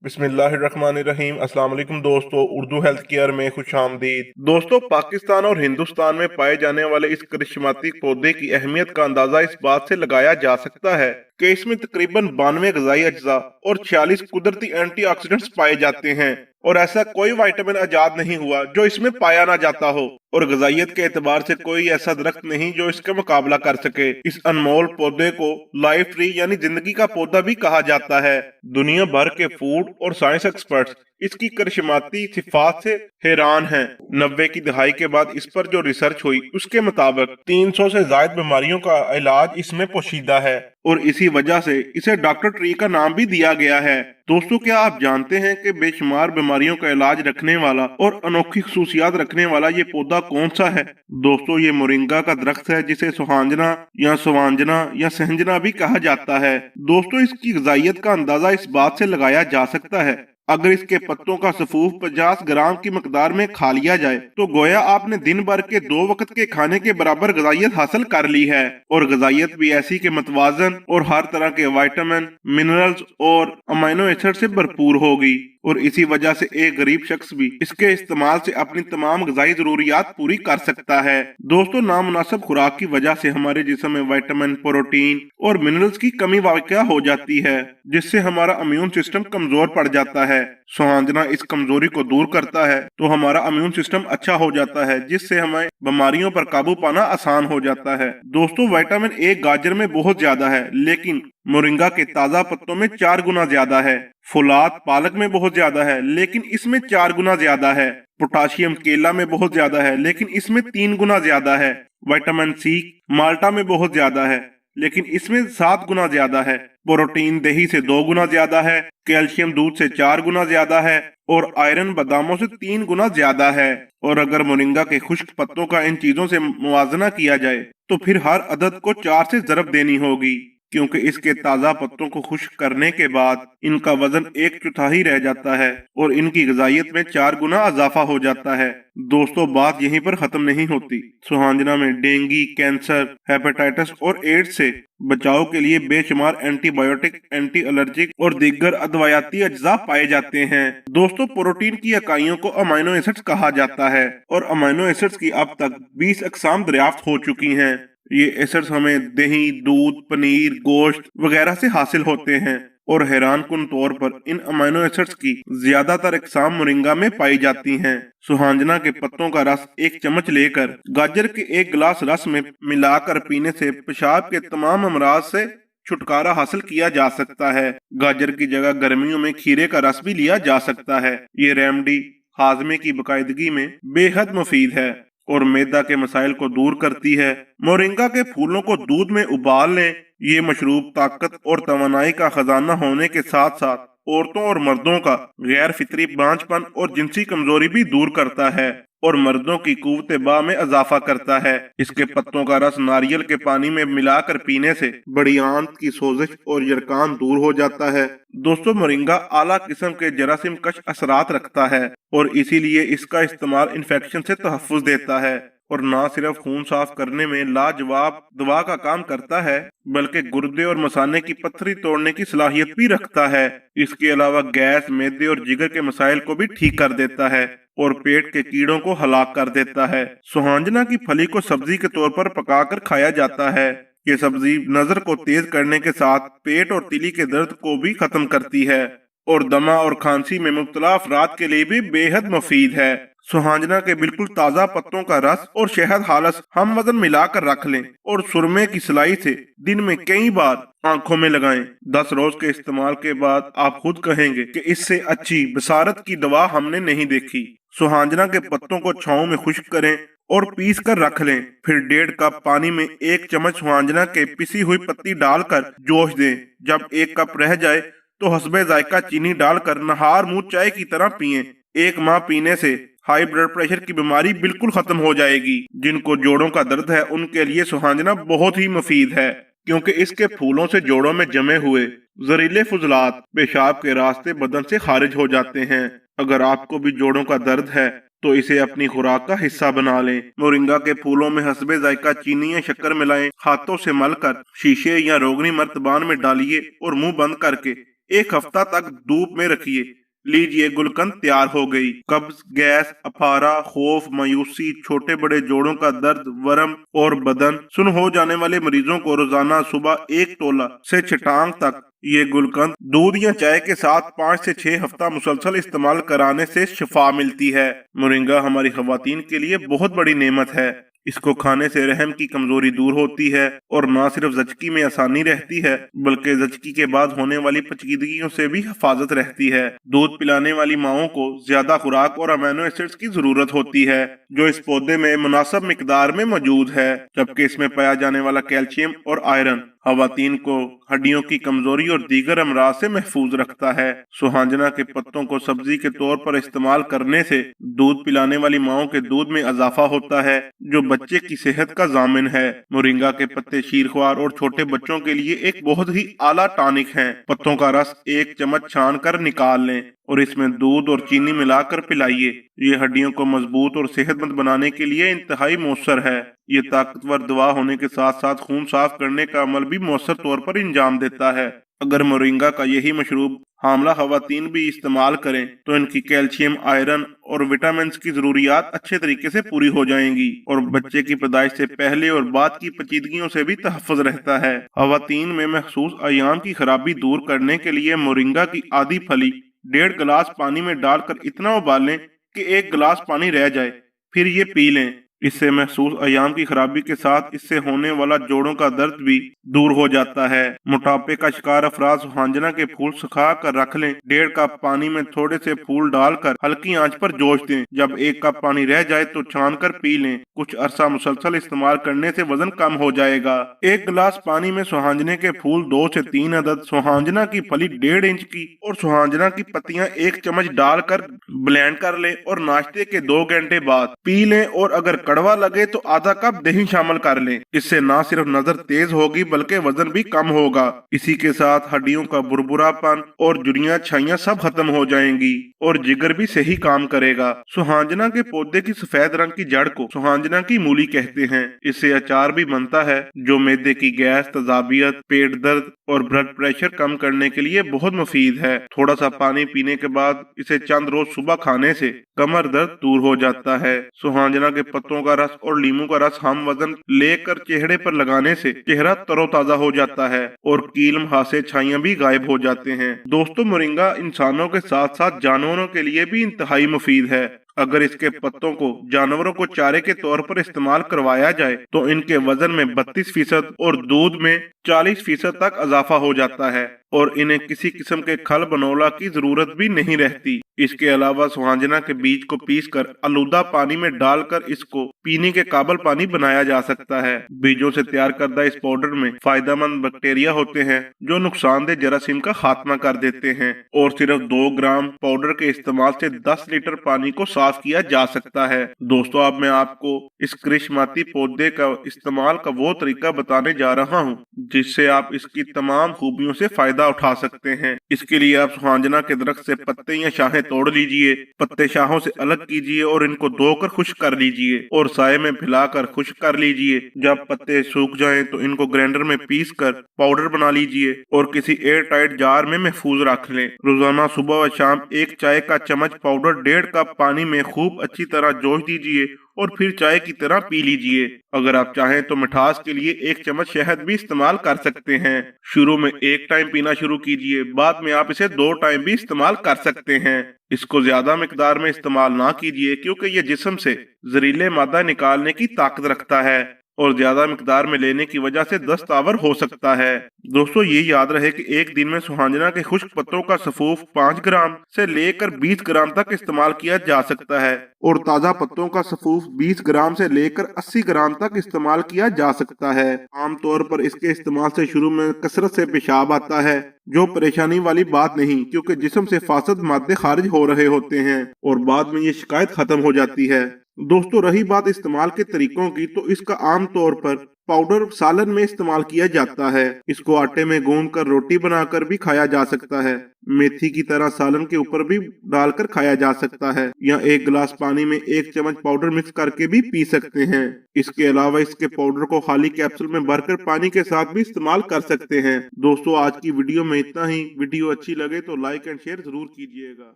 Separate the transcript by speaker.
Speaker 1: बिस्मिल्लाहिर्रहमानिर्रहीम। अस्सलाम वालेकुम दोस्तों, उर्दू हेल्थ केयर में खुश आमदीद। दोस्तों, पाकिस्तान और हिंदुस्तान में पाए जाने वाले इस करिश्माती पौधे की अहमियत का अंदाजा इस बात से लगाया जा सकता है कि इसमें तकरीबन 92 ग़िज़ाई अज्जा और 46 कुदरती एंटीऑक्सीडेंट्स पाए जाते हैं, और ऐसा कोई विटामिन आजाद नहीं हुआ जो इसमें पाया ना जाता हो, और ग़िज़ाइयत के एतबार से कोई ऐसा दरख्त नहीं जो इसका मुकाबला कर सके। इस अनमोल पौधे को लाइफ ट्री यानी जिंदगी का पौधा भी कहा जाता है। दुनिया भर के फूड और साइंस एक्सपर्ट्स इसकी करिश्माती सिफात से हैरान हैं। 90 की दहाई के बाद इस पर जो रिसर्च हुई उसके मुताबिक 300 से ज्यादा बीमारियों का इलाज इसमें पोशीदा है, और इसी वजह से इसे डॉक्टर ट्री का नाम भी दिया गया है। दोस्तों, क्या आप जानते हैं कि बेशुमार बीमारियों का इलाज रखने वाला और अनोखी खसूसियात रखने वाला ये पौधा कौन सा है? दोस्तों, ये मोरिंगा का दरख्त है, जिसे सुहांजना या सुवांजना या सहंजना भी कहा जाता है। दोस्तों, इसकी ग़िज़ाइयत का अंदाजा इस बात से लगाया जा सकता है, अगर इसके पत्तों का सफूफ 50 ग्राम की मकदार में खा लिया जाए तो गोया आपने दिन भर के 2 वक्त के खाने के बराबर ग़िज़ाइयत हासिल कर ली है। और ग़िज़ाइयत भी ऐसी के मतवाजन और हर तरह के विटामिन, मिनरल्स और अमीनो एसिड से भरपूर होगी, और इसी वजह से एक गरीब शख्स भी इसके इस्तेमाल से अपनी तमाम ग़िज़ाई ज़रूरियात पूरी कर सकता है। दोस्तों, नामुनासिब खुराक की वजह से हमारे जिस्म में विटामिन, प्रोटीन और मिनरल्स की कमी वाक़या हो जाती है, जिससे हमारा इम्यून सिस्टम कमजोर पड़ जाता है। सुहांजना इस कमजोरी को दूर करता है तो हमारा इम्यून सिस्टम अच्छा हो जाता है, जिससे हमें बीमारियों पर काबू पाना आसान हो जाता है। दोस्तों, विटामिन ए गाजर में बहुत ज्यादा है, लेकिन मोरिंगा के ताजा पत्तों में 4 गुना ज्यादा है। फुलाद पालक में बहुत ज्यादा है, लेकिन इसमें 4 गुना ज्यादा है। पोटाशियम केला में बहुत ज्यादा है, लेकिन इसमें 3 गुना ज्यादा है। विटामिन सी माल्टा में बहुत ज्यादा है, लेकिन इसमें 7 गुना ज्यादा है। प्रोटीन दही से 2 गुना ज्यादा है। कैल्शियम दूध से 4 गुना ज्यादा है, और आयरन बादामों से 3 गुना ज्यादा है। और अगर मोरिंगा के खुश्क पत्तों का इन चीजों से मुवाजना किया जाए तो फिर हर अदद को 4 से ज़रब देनी होगी, क्योंकि इसके ताज़ा पत्तों को खुश्क करने के बाद इनका वजन 1/4 रह जाता है और इनकी ग़िज़ाइयत में 4 गुना इजाफा हो जाता है। दोस्तों, बात यहीं पर खत्म नहीं होती। सुहांजना में डेंगू, कैंसर, हेपेटाइटिस और एड्स से बचाव के लिए बेशुमार एंटीबायोटिक, एंटी एलर्जिक और दीगर अदवायाती अज्जा पाए जाते हैं। दोस्तों, प्रोटीन की इकाइयों को अमीनो एसिड्स कहा जाता है, और अमीनो एसिड्स की अब तक 20 अक़साम दरियाफ्त हो चुकी हैं। ये एसिड्स हमें दही, दूध, पनीर, गोश्त वगैरह से हासिल होते हैं, और हैरानकुन तौर पर इन अमीनो एसिड्स की ज्यादातर अक़साम मोरिंगा में पाई जाती हैं। सुहांजना के पत्तों का रस 1 चम्मच लेकर गाजर के 1 गिलास रस में मिलाकर पीने से पेशाब के तमाम अमराज से छुटकारा हासिल किया जा सकता है। गाजर की जगह गर्मियों में खीरे का रस भी लिया जा सकता है। ये रेमडी हाजमे की बाकायदगी में बेहद मुफीद है और मैदा के मसाइल को दूर करती है। मोरिंगा के फूलों को दूध में उबाल लें। ये मशरूब ताकत और तवानाई का खजाना होने के साथ साथ औरतों और मर्दों का गैर फितरी बांझपन और जिनसी कमजोरी भी दूर करता है, और मर्दों की कुव्वत बा में इजाफा करता है। इसके पत्तों का रस नारियल के पानी में मिलाकर पीने से बड़ी आंत की सोजिश और यरकान दूर हो जाता है। दोस्तों, मोरिंगा आला किस्म के जरासीम कश असरात रखता है, और इसीलिए इसका इस्तेमाल इन्फेक्शन से तहफ़्फ़ुज़ देता है, और ना सिर्फ खून साफ करने में लाजवाब दवा का काम करता है, बल्कि गुर्दे और मसाने की पत्थरी तोड़ने की सलाहियत भी रखता है। इसके अलावा गैस, मैदे और जिगर के मसाइल को भी ठीक कर देता है, और पेट के कीड़ों को हलाक कर देता है। सुहांजना की फली को सब्जी के तौर पर पकाकर खाया जाता है। ये सब्जी नजर को तेज करने के साथ पेट और तिली के दर्द को भी खत्म करती है, और दमा और खांसी में मुब्तला अफराद के लिए भी बेहद मुफीद है। सुहांजना के बिल्कुल ताज़ा पत्तों का रस और शहद हालस हम वजन मिलाकर रख लें, और सुरमे की सिलाई से दिन में कई बार आंखों में लगाएं। 10 रोज के इस्तेमाल के बाद आप खुद कहेंगे कि इससे अच्छी बसारत की दवा हमने नहीं देखी। सुहांजना के पत्तों को छांव में खुश्क करें और पीस कर रख लें। फिर 1.5 कप पानी में 1 चम्मच सुहांजना के पिसी हुई पत्ती डालकर जोश दें। जब 1 कप रह जाए तो हस्बे जायका चीनी डालकर नहार मुंह चाय की तरह पिएं। 1 माह पीने से हाई ब्लड प्रेशर की बीमारी बिल्कुल खत्म हो जाएगी। जिनको जोड़ों का दर्द है उनके लिए सुहांजना बहुत ही मुफीद है, क्योंकि इसके फूलों से जोड़ों में जमे हुए जहरीले फुजलात पेशाब के रास्ते बदन से खारिज हो जाते हैं। अगर आपको भी जोड़ों का दर्द है तो इसे अपनी खुराक का हिस्सा बना लें। मोरिंगा के फूलों में हस्बे जायका चीनी या शक्कर मिलाएं। हाथों से मलकर शीशे या रोगनी मर्तबान में डालिए और मुंह बंद करके 1 हफ्ता तक धूप में रखिए। लीजिए, गुलकंद तैयार हो गई। कब्ज, गैस, अफारा, खौफ, मायूसी, छोटे बड़े जोड़ों का दर्द, वरम और बदन सुन्न हो जाने वाले मरीजों को रोजाना सुबह 1 टोला से छटांग तक ये गुलकंद दूध या चाय के साथ 5 से 6 हफ्ता मुसलसल इस्तेमाल कराने से शिफा मिलती है। मोरिंगा हमारी खवातीन के लिए बहुत बड़ी नेमत है। इसको खाने से रहम की कमजोरी दूर होती है और न सिर्फ जचकी में आसानी रहती है बल्कि जचकी के बाद होने वाली पेचीदगियों से भी हिफाजत रहती है। दूध पिलाने वाली माओं को ज्यादा खुराक और अमीनो एसिड्स की जरूरत होती है जो इस पौधे में मुनासिब मिकदार में मौजूद है, जबकि इसमें पाया जाने वाला कैल्शियम और आयरन खवातीन को हड्डियों की कमजोरी और दीगर अमराज से महफूज रखता है। सुहांजना के पत्तों को सब्जी के तौर पर इस्तेमाल करने से दूध पिलाने वाली माओं के दूध में इजाफा होता है जो बच्चे की सेहत का जामिन है। मोरिंगा के पत्ते शीरख्वार और छोटे बच्चों के लिए एक बहुत ही आला टॉनिक है। पत्तों का रस 1 चम्मच छान कर निकाल लें और इसमें दूध और चीनी मिलाकर पिलाइए। ये हड्डियों को मजबूत और सेहतमंद बनाने के लिए इंतहाई मौसर है। ये ताकतवर दवा होने के साथ साथ खून साफ करने का अमल भी मौसर तौर पर इंजाम देता है। अगर मोरिंगा का यही मशरूब हामला खवातीन भी इस्तेमाल करें तो इनकी कैल्शियम, आयरन और विटामिन की जरूरियात अच्छे तरीके से पूरी हो जाएंगी और बच्चे की पैदाइश से पहले और बाद की पेचीदगियों से भी तहफ़्फ़ुज़ रहता है। खवातीन में महसूस अयाम की खराबी दूर करने के लिए मोरिंगा की आधी फली 1.5 गिलास पानी में डालकर इतना उबालें कि 1 गिलास पानी रह जाए, फिर ये पी लें। इससे महसूस अयाम की खराबी के साथ इससे होने वाला जोड़ों का दर्द भी दूर हो जाता है। मोटापे का शिकार अफराद सुहांजना के फूल सुखा कर रख लें। 1.5 कप पानी में थोड़े से फूल डालकर हल्की आंच पर जोश दें। जब 1 कप पानी रह जाए तो छान कर पी लें। कुछ अरसा मुसलसल इस्तेमाल करने से वजन कम हो जाएगा। 1 गिलास पानी में सुहांजने के फूल 2 से 3 अदद, सुहांजना की फली 1.5 इंच की और सुहांजना की पत्तियां 1 चम्मच डालकर ब्लेंड कर लें और नाश्ते के 2 घंटे बाद पी लें। और अगर कड़वा लगे तो आधा कप दही शामिल कर लें। इससे ना सिर्फ नजर तेज होगी बल्कि वजन भी कम होगा। इसी के साथ हड्डियों का बुरबुरापन और जुड़ियां छाइयां सब खत्म हो जाएंगी और जिगर भी सही काम करेगा। सुहांजना के पौधे की सफेद रंग की जड़ को सुहांजना की मूली कहते हैं। इससे अचार भी बनता है जो मैदे की गैस, तजाबियत, पेट दर्द और ब्लड प्रेशर कम करने के लिए बहुत मुफीद है। थोड़ा सा पानी पीने के बाद इसे चंद रोज सुबह खाने से कमर दर्द दूर हो जाता है। सुहांजना के पत्तों का रस और लीमू का रस हम वजन लेकर चेहरे पर लगाने से चेहरा तरोताजा हो जाता है और कील मुहासे छाइयां भी गायब हो जाते हैं। दोस्तों, मोरिंगा इंसानों के साथ साथ जानवरों के लिए भी इंतहाई मुफीद है। अगर इसके पत्तों को जानवरों को चारे के तौर पर इस्तेमाल करवाया जाए तो इनके वजन में 32% और दूध में 40% तक इजाफा हो जाता है और इन्हें किसी किस्म के खल बनोला की जरूरत भी नहीं रहती। इसके अलावा सुहांजना के बीज को पीसकर आलूदा पानी में डालकर इसको पीने के काबिल पानी बनाया जा सकता है। बीजों से तैयार करदा इस पाउडर में फायदेमंद बैक्टीरिया होते हैं जो नुकसानदेह जरासीम का खात्मा कर देते हैं और सिर्फ 2 ग्राम पाउडर के इस्तेमाल से 10 लीटर पानी को साफ किया जा सकता है। दोस्तों, अब मैं आपको इस करिश्माती पौधे का इस्तेमाल का वो तरीका बताने जा रहा हूँ जिससे आप इसकी तमाम खूबियों से फायदा उठा सकते हैं। इसके लिए आप सुहांजना के दरख्त से पत्ते या शाखें तोड़ लीजिए, पत्ते शाखों से अलग कीजिए और इनको धोकर खुश्क कर लीजिए और साये में फैलाकर खुश्क कर लीजिए। जब पत्ते सूख जाएं तो इनको ग्राइंडर में पीसकर पाउडर बना लीजिए और किसी एयर टाइट जार में महफूज रख लें। रोजाना सुबह व शाम 1 चाय का चम्मच पाउडर 1.5 कप पानी में खूब अच्छी तरह जोश दीजिए और फिर चाय की तरह पी लीजिए। अगर आप चाहें तो मिठास के लिए 1 चम्मच शहद भी इस्तेमाल कर सकते हैं। शुरू में 1 टाइम पीना शुरू कीजिए, बाद में आप इसे 2 टाइम भी इस्तेमाल कर सकते हैं। इसको ज्यादा मिकदार में इस्तेमाल ना कीजिए क्योंकि ये जिस्म से जहरीले मादा निकालने की ताकत रखता है और ज्यादा मिकदार में लेने की वजह से दस्त आवर हो सकता है। दोस्तों, ये याद रहे कि एक दिन में सुहांजना के खुश्क पत्तों का सफूफ 5 ग्राम से लेकर 20 ग्राम तक इस्तेमाल किया जा सकता है और ताजा पत्तों का सफूफ 20 ग्राम से लेकर 80 ग्राम तक इस्तेमाल किया जा सकता है। आमतौर पर इसके इस्तेमाल से शुरू में कसरत से पेशाब आता है जो परेशानी वाली बात नहीं क्योंकि जिस्म से फासद मादे खारिज हो रहे होते हैं और बाद में ये शिकायत खत्म हो जाती है। दोस्तों, रही बात इस्तेमाल के तरीकों की तो इसका आम तौर पर पाउडर सालन में इस्तेमाल किया जाता है। इसको आटे में गूंद कर रोटी बनाकर भी खाया जा सकता है। मेथी की तरह सालन के ऊपर भी डालकर खाया जा सकता है, या एक गिलास पानी में 1 चम्मच पाउडर मिक्स करके भी पी सकते हैं। इसके अलावा इसके पाउडर को खाली कैप्सूल में भरकर पानी के साथ भी इस्तेमाल कर सकते हैं। दोस्तों, आज की वीडियो में इतना ही। वीडियो अच्छी लगे तो लाइक एंड शेयर जरूर कीजिएगा।